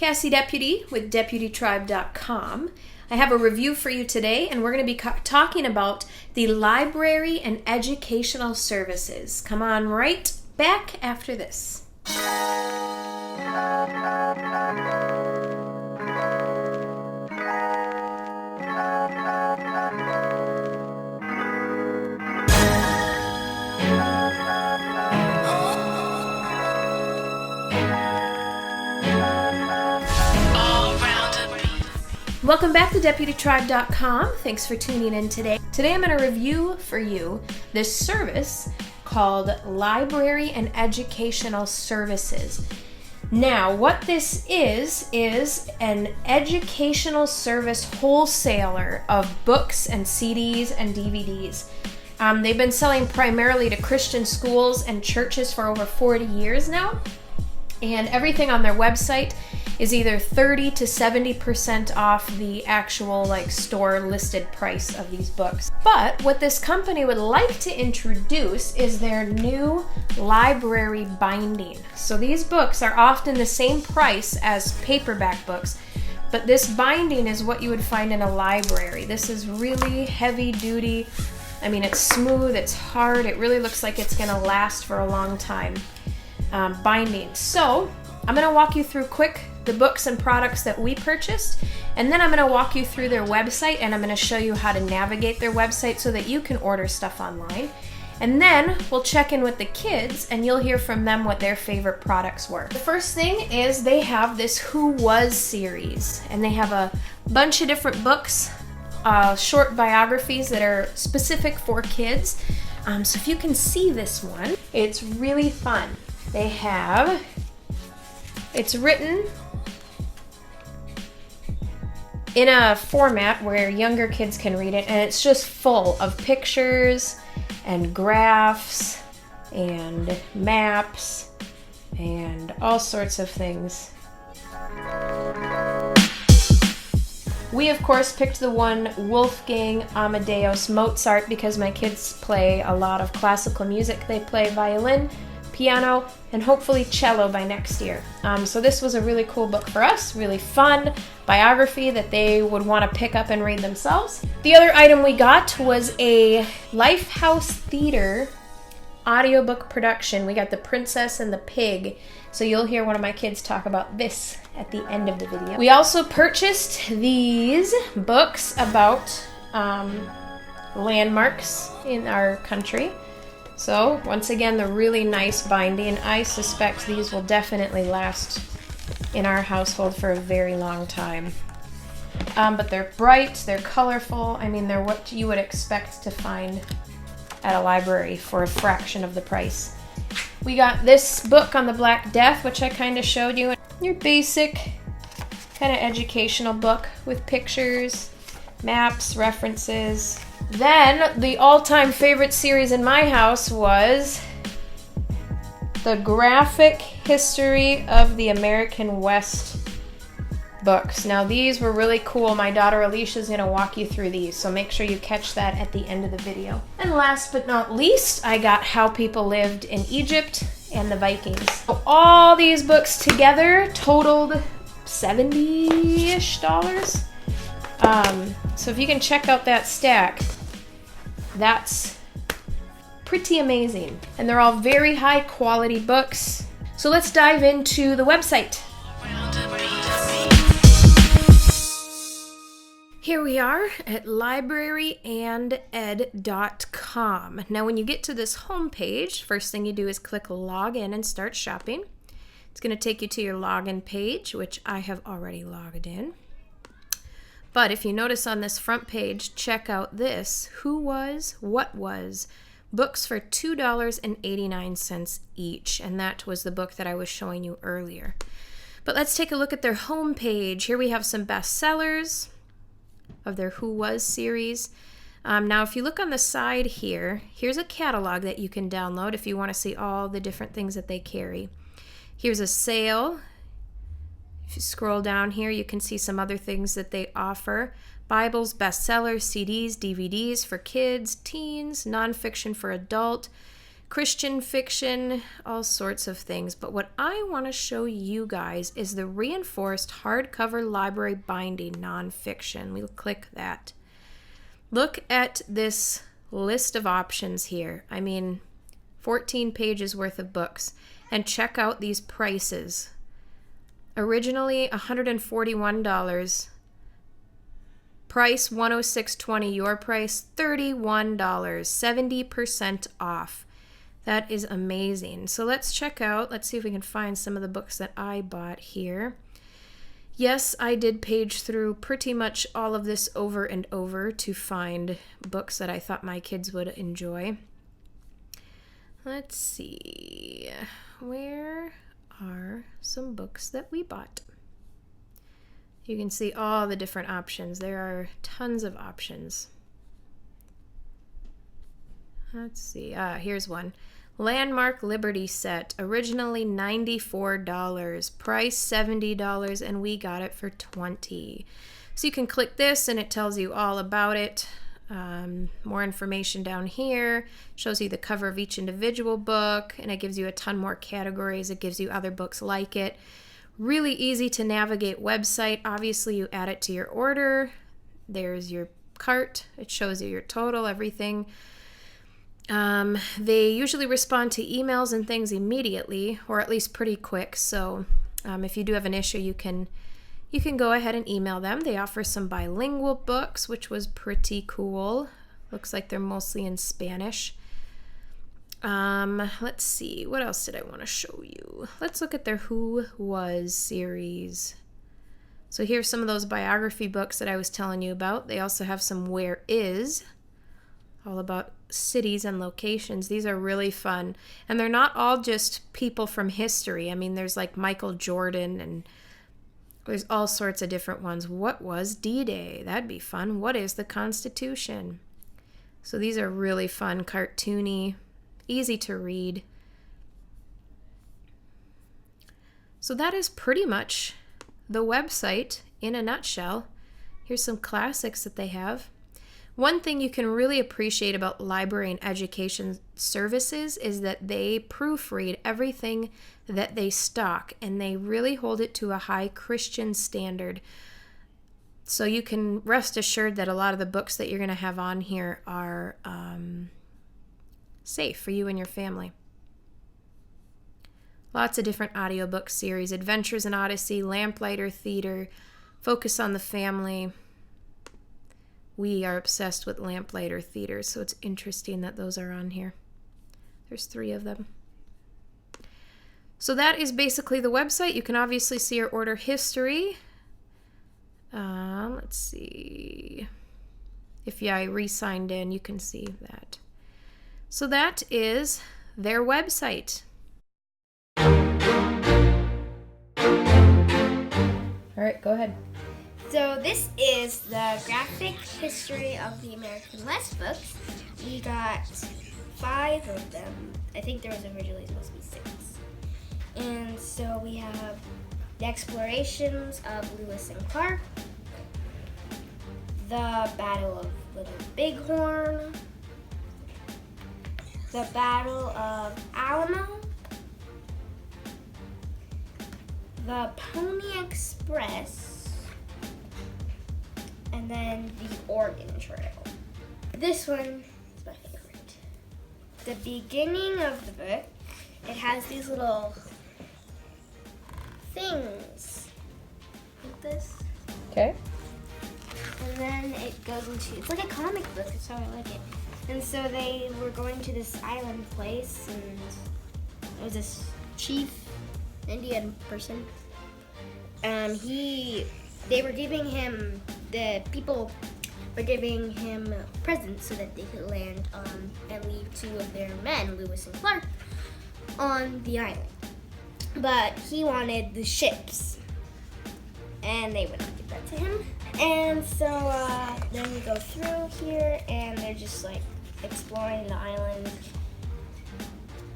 Cassie Deputy with DeputyTribe.com. I have a review for you today, and we're going to be talking about the library and educational services. Come on right back after this. Welcome back to DeputyTribe.com. Thanks for tuning in today. Today I'm going to review for you this service called Library and Educational Services. Now, what this is an educational service wholesaler of books and CDs and DVDs. They've been selling primarily to Christian schools and churches for over 40 years now, and everything on their website is either 30 to 70% off the actual store listed price of these books. But what this company would like to introduce is their new library binding. So these books are often the same price as paperback books, but this binding is what you would find in a library. This is really heavy duty. I mean, it's smooth, it's hard, it really looks like it's gonna last for a long time. Binding. So I'm gonna walk you through quick the books and products that we purchased, and then I'm going to walk you through their website, and I'm going to show you how to navigate their website so that you can order stuff online. And then we'll check in with the kids, and you'll hear from them what their favorite products were. The first thing is they have this Who Was series, and they have a bunch of different books, short biographies that are specific for kids. So if you can see this one, it's really fun. It's written in a format where younger kids can read it, and it's just full of pictures and graphs and maps and all sorts of things. We, of course, picked the one Wolfgang Amadeus Mozart because my kids play a lot of classical music. They play violin, piano, and hopefully cello by next year. So this was a really cool book for us, really fun biography that they would want to pick up and read themselves. The other item we got was a Lifehouse Theater audiobook production. We got The Princess and the Pig, so you'll hear one of my kids talk about this at the end of the video. We also purchased these books about landmarks in our country. So, once again, the really nice binding. I suspect these will definitely last in our household for a very long time. But they're bright, they're colorful. I mean, they're what you would expect to find at a library for a fraction of the price. We got this book on the Black Death, which I kind of showed you. Your basic kind of educational book with pictures, maps, references. Then, the all-time favorite series in my house was the Graphic History of the American West books. Now, these were really cool. My daughter Alicia's going to walk you through these, so make sure you catch that at the end of the video. And last but not least, I got How People Lived in Egypt and the Vikings. So all these books together totaled $70-ish. So if you can check out that stack, that's pretty amazing. And they're all very high quality books. So let's dive into the website. Here we are at libraryanded.com. Now when you get to this home page, first thing you do is click log in and start shopping. It's going to take you to your login page, which I have already logged in. But if you notice on this front page, check out this Who Was, What Was, books for $2.89 each, and that was the book that I was showing you earlier. But let's take a look at their home page. Here we have some bestsellers of their Who Was series. Now if you look on the side here, here's a catalog that you can download if you want to see all the different things that they carry. Here's a sale. If you scroll down here, you can see some other things that they offer. Bibles, bestsellers, CDs, DVDs for kids, teens, nonfiction for adult, Christian fiction, all sorts of things. But what I want to show you guys is the reinforced hardcover library binding nonfiction. We'll click that. Look at this list of options here. I mean, 14 pages worth of books. And check out these prices. Originally $141. Price $106.20. Your price $31. 70% off. That is amazing. So let's check out. Let's see if we can find some of the books that I bought here. Yes, I did page through pretty much all of this over and over to find books that I thought my kids would enjoy. Let's see. Where are some books that we bought? You can see all the different options. There are tons of options. Let's see. Here's one. Landmark Liberty set. Originally $94. Price $70, and we got it for $20. So you can click this and it tells you all about it. More information down here. Shows you the cover of each individual book, and it gives you a ton more categories. It gives you other books like it. Really easy to navigate website. Obviously, you add it to your order. There's your cart. It shows you your total, everything. They usually respond to emails and things immediately, or at least pretty quick. So if you do have an issue, you can go ahead and email them. They offer some bilingual books, which was pretty cool. Looks like they're mostly in Spanish. Let's see. What else did I want to show you? Let's look at their Who Was series. So here's some of those biography books that I was telling you about. They also have some Where Is, all about cities and locations. These are really fun. And they're not all just people from history. I mean, there's like Michael Jordan, and there's all sorts of different ones. What was D-Day? That'd be fun. What is the Constitution? So these are really fun, cartoony, easy to read. So that is pretty much the website in a nutshell. Here's some classics that they have. One thing you can really appreciate about library and education services is that they proofread everything that they stock, and they really hold it to a high Christian standard. So you can rest assured that a lot of the books that you're going to have on here are safe for you and your family. Lots of different audiobook series: Adventures in Odyssey, Lamplighter Theater, Focus on the Family. We are obsessed with Lamplighter Theater, so it's interesting that those are on here. There's 3 of them. So that is basically the website. You can obviously see your order history. Let's see. If I re-signed in, you can see that. So that is their website. All right, go ahead. So this is the graphic history of the American West books. We got 5 of them. I think there was originally supposed to be 6. And so we have the explorations of Lewis and Clark, the Battle of Little Bighorn, the Battle of Alamo, the Pony Express, and then the Oregon Trail. This one is my favorite. The beginning of the book, it has these little things like this. Okay. And then it goes into, it's like a comic book, that's how I like it. And so they were going to this island place, and it was this chief Indian person. They were giving him, the people were giving him presents so that they could land and leave 2 of their men, Lewis and Clark, on the island. But he wanted the ships, and they would not give that to him. And so then we go through here, and they're just like exploring the island.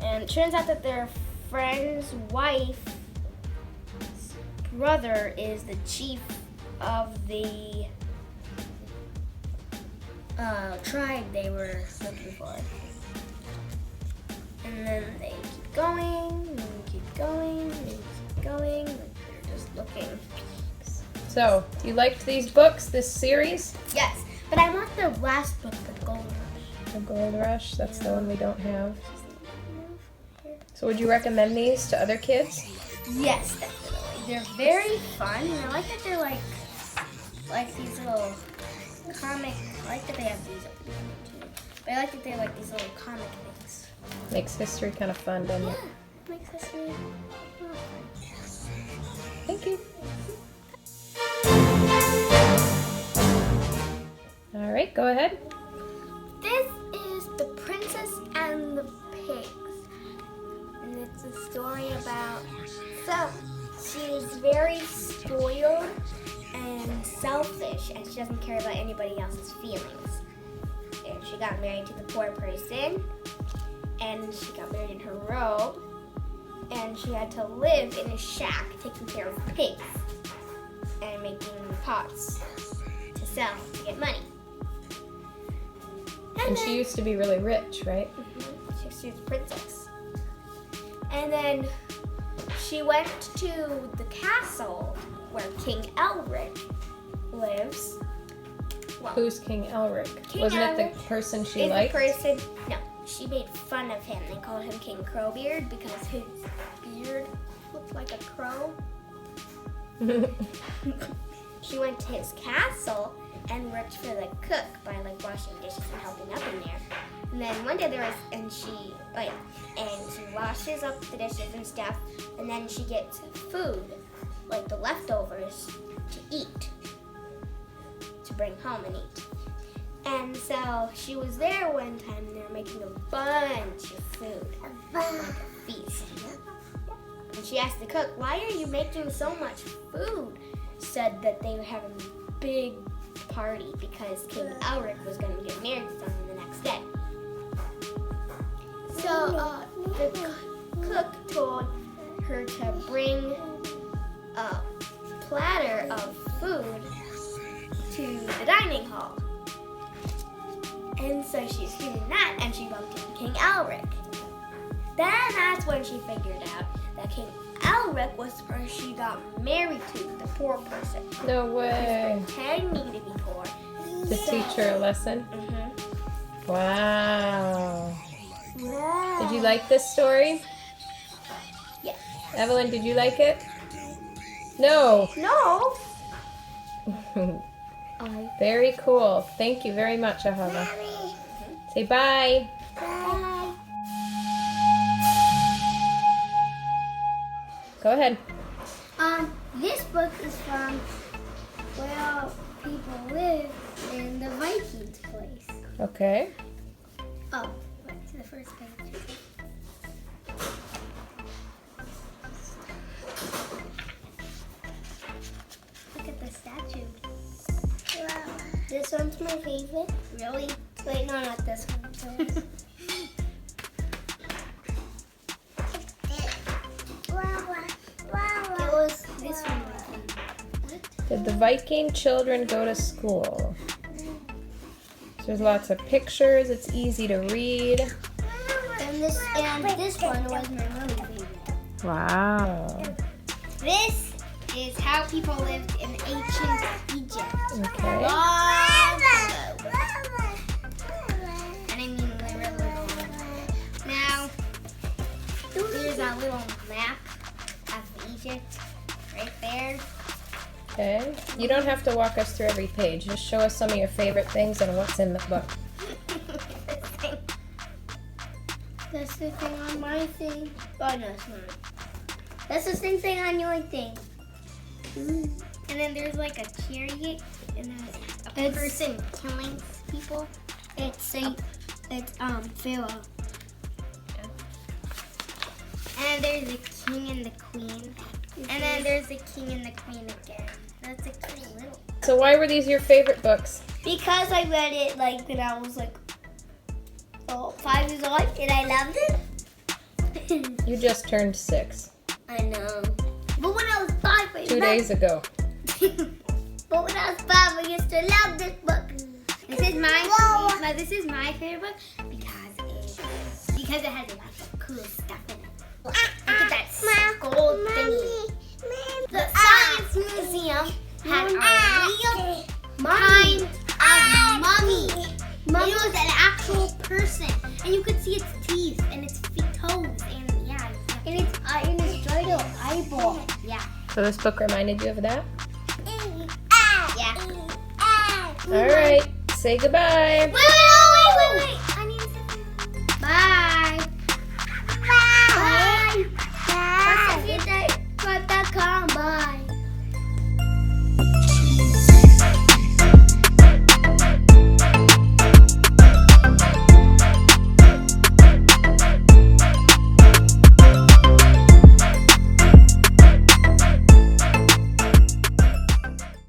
And it turns out that their friend's wife's brother is the chief of the tribe they were looking for. And then they keep going, and keep going, and keep going. Like they're just looking. So, you liked these books, this series? Yes, but I want the last book, The Gold Rush. The Gold Rush, that's the one we don't have. So would you recommend these to other kids? Yes, definitely. They're very fun, and I like that they're like these little comic. I like that they have these up here too. But I like that they're like these little comic things. Makes history kind of fun, doesn't it? Yeah, makes us really fun. Thank you. All right, go ahead. This is The Princess and the Pigs. And it's a story about, so she is very spoiled and selfish, and she doesn't care about anybody else's feelings. And she got married to the poor person, and she got married in her robe, and she had to live in a shack taking care of pigs and making pots to sell to get money. And she used to be really rich, right? She was a princess. And then she went to the castle where King Elric lives. Well, Who's King Elric? King Wasn't it Elric the person she is liked? the person. No, she made fun of him. They called him King Crowbeard because his beard looked like a crow. She went to his castle and worked for the cook by like washing dishes and helping up in there. And then one day she washes up the dishes and stuff, and then she gets food, like the leftovers, to eat, to bring home and eat. And so she was there one time, and they were making a bunch of food, like a feast. And she asked the cook, "Why are you making so much food?" Said that they were having a big party because King Elric was going to get married to someone the next day. So the cook told her to bring a platter of food to the dining hall. And so she's doing that, and she bumped into King Elric. Then that's when she figured out that King Elric was the person she got married to, the poor person. No way. Pretending to be poor. To teach her a lesson? Mm-hmm. Wow. Did you like this story? Yeah. Evelyn, did you like it? No. No. Very cool. Thank you very much, Ahava. Say bye. Bye. Go ahead. This book is from where people live in the Vikings place. Okay. Oh, right to the first page. Look at the statue. Wow. This one's my favorite. Really? Wait, no, not this one. It was this one. Did the Viking children go to school? So there's lots of pictures. It's easy to read. And this one was my really favorite. Wow. This is how people lived in ancient Egypt. Okay. Long ago. And I mean literally long ago. Now, here's a little map of Egypt right there. Okay. You don't have to walk us through every page. Just show us some of your favorite things and what's in the book. That's the thing on my thing. Oh, no, it's not. That's the same thing on your thing. And then there's like a chariot, and there's a person killing people. It's Pharaoh. And there's a king and the queen. And then there's the king and the queen again. That's a cute little. So why were these your favorite books? Because I read it like when I was like 5 years old, and I loved it. You just turned 6. I know. But when I was 5, 2 days ago. But when I was 5, I used to love this book. This is my favorite book because it has lots of miraculous stuff in it. Look at that gold thingy. The Science Museum had a real kind of mummy. It was an actual person, and you could see its teeth and its toes, and yeah, and its little eyeball. Yeah. So this book reminded you of that? Yeah. All right. Say goodbye. Wait.